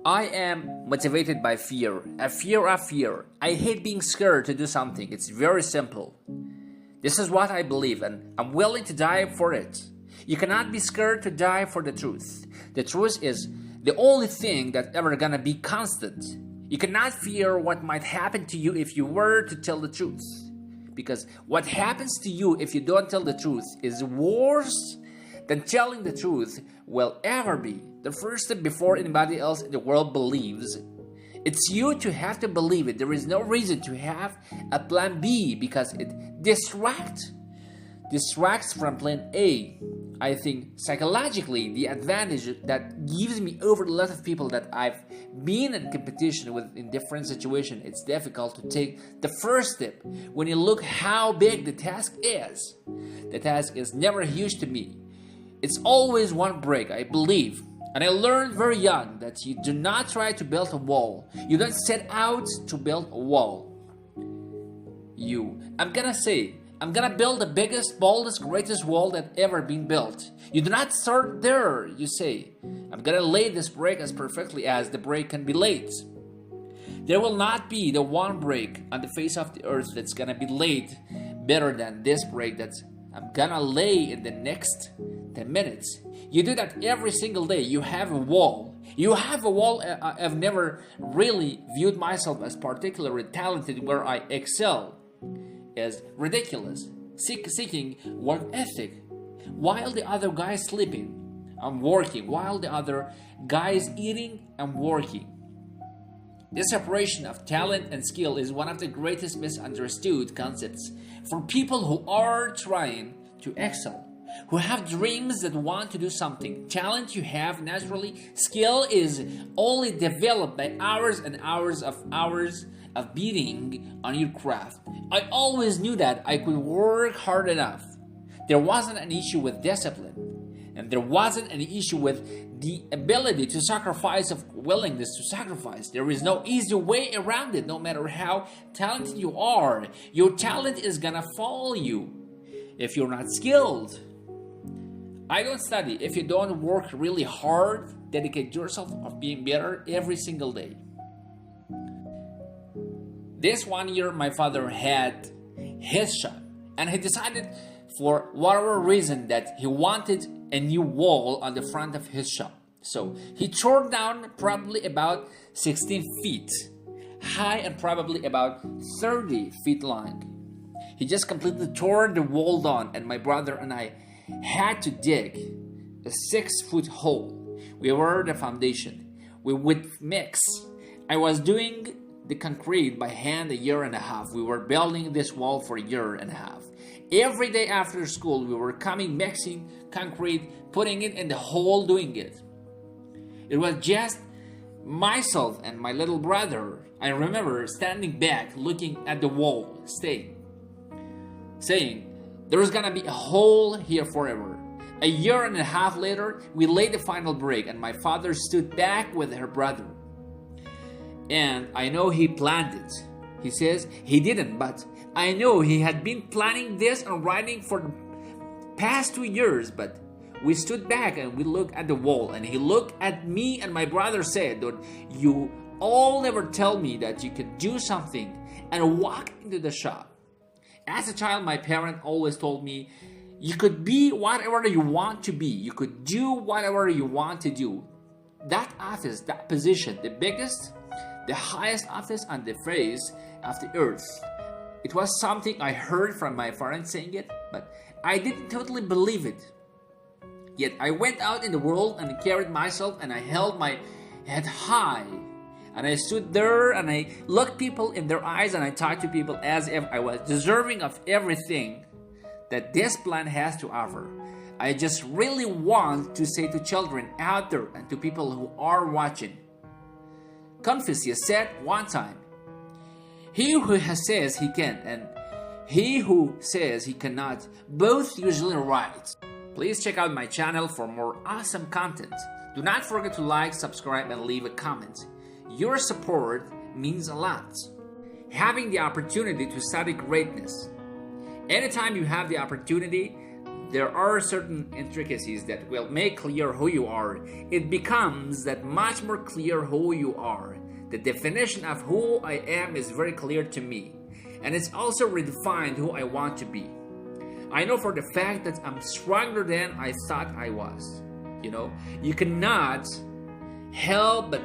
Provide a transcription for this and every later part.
I am motivated by fear, a fear of fear. I hate being scared to do something. It's very simple. This is what I believe, and I'm willing to die for it. You cannot be scared to die for the truth. The truth is the only thing that's ever gonna be constant. You cannot fear what might happen to you if you were to tell the truth. Because what happens to you if you don't tell the truth is worse than telling the truth will ever be. The first step before anybody else in the world believes. It's you to have to believe it. There is no reason to have a plan B because it distracts from plan A. I think psychologically the advantage that gives me over a lot of people that I've been in competition with in different situations, it's difficult to take the first step. When you look how big the task is never huge to me. It's always one break, I believe. And I learned very young that you do not try to build a wall. You don't set out to build a wall. I'm gonna build the biggest, boldest, greatest wall that ever been built. You do not start there. You say, I'm gonna lay this brick as perfectly as the brick can be laid. There will not be the one brick on the face of the earth that's gonna be laid better than this brick that I'm gonna lay in the next 10 minutes. You do that every single day. You have a wall. I've never really viewed myself as particularly talented where I excel. As ridiculous, seeking work ethic. While the other guy is sleeping, I'm working. While the other guy is eating, I'm working. This separation of talent and skill is one of the greatest misunderstood concepts for people who are trying to excel, who have dreams that want to do something. Talent you have naturally. Skill is only developed by hours and hours of beating on your craft. I always knew that I could work hard enough. There wasn't an issue with discipline, and there wasn't an issue with the ability to sacrifice, of willingness to sacrifice. There is no easy way around it. No matter how talented you are, your talent is gonna follow you if you're not skilled. I don't study if you don't work really hard, dedicate yourself of being better every single day. This one year, my father had his shop, and he decided for whatever reason that he wanted a new wall on the front of his shop. So he tore down probably about 16 feet high and probably about 30 feet long. He just completely tore the wall down, and my brother and I had to dig a 6-foot hole. We were the foundation. We would mix. I was doing the concrete by hand a year and a half. We were building this wall for a year and a half. Every day after school, we were coming, mixing concrete, putting it in the hole, doing it. It was just myself and my little brother. I remember standing back, looking at the wall, saying, there's gonna be a hole here forever. A year and a half later, we laid the final brick, and my father stood back with her brother. And I know he planned it. He says he didn't, but I know he had been planning this and writing for the past 2 years. But we stood back and we looked at the wall, and he looked at me and my brother said, "Don't you all never tell me that you could do something," and walk into the shop. As a child, my parent always told me, you could be whatever you want to be. You could do whatever you want to do. That office, that position, the biggest, the highest office on the face of the earth. It was something I heard from my parents saying it, but I didn't totally believe it. Yet I went out in the world and carried myself, and I held my head high. And I stood there and I looked people in their eyes, and I talked to people as if I was deserving of everything that this plan has to offer. I just really want to say to children out there and to people who are watching. Confucius said one time, he who says he can and he who says he cannot, both usually right. Please check out my channel for more awesome content. Do not forget to like, subscribe, and leave a comment. Your support means a lot. Having the opportunity to study greatness. Anytime you have the opportunity, there are certain intricacies that will make clear who you are. It becomes that much more clear who you are. The definition of who I am is very clear to me, and it's also redefined who I want to be. I know for the fact that I'm stronger than I thought I was. You cannot help but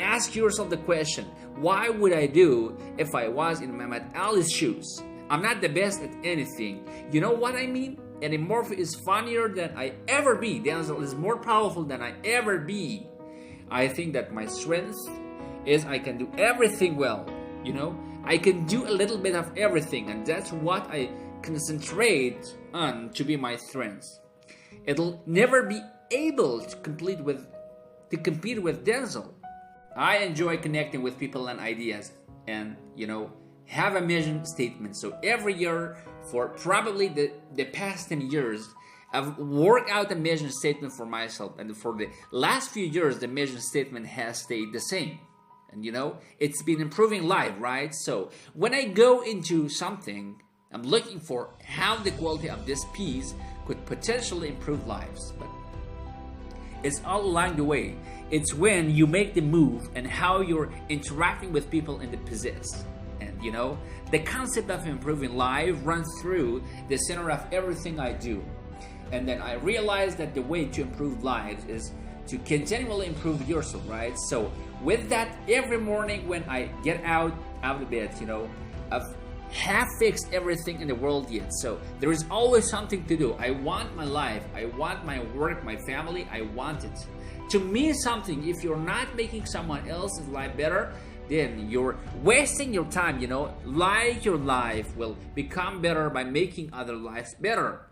ask yourself the question, why would I do if I was in Muhammad Ali's shoes? I'm not the best at anything. You know what I mean? Eddie Murphy is funnier than I ever be. Denzel is more powerful than I ever be. I think that my strength is I can do everything well. I can do a little bit of everything, and that's what I concentrate on to be my strength. It'll never be able to compete with Denzel. I enjoy connecting with people and ideas, and have a mission statement. So every year for probably the past 10 years, I've worked out a mission statement for myself, and for the last few years the mission statement has stayed the same. And it's been improving life, right? So when I go into something, I'm looking for how the quality of this piece could potentially improve lives. But it's all along the way. It's when you make the move and how you're interacting with people in the possess. And the concept of improving life runs through the center of everything I do. And then I realized that the way to improve lives is to continually improve yourself, right? So with that, every morning when I get out of the bed, I've have fixed everything in the world yet. So there is always something to do. I want my life, I want my work, my family, I want it to mean something. If you're not making someone else's life better, then you're wasting your time. Your life will become better by making other lives better.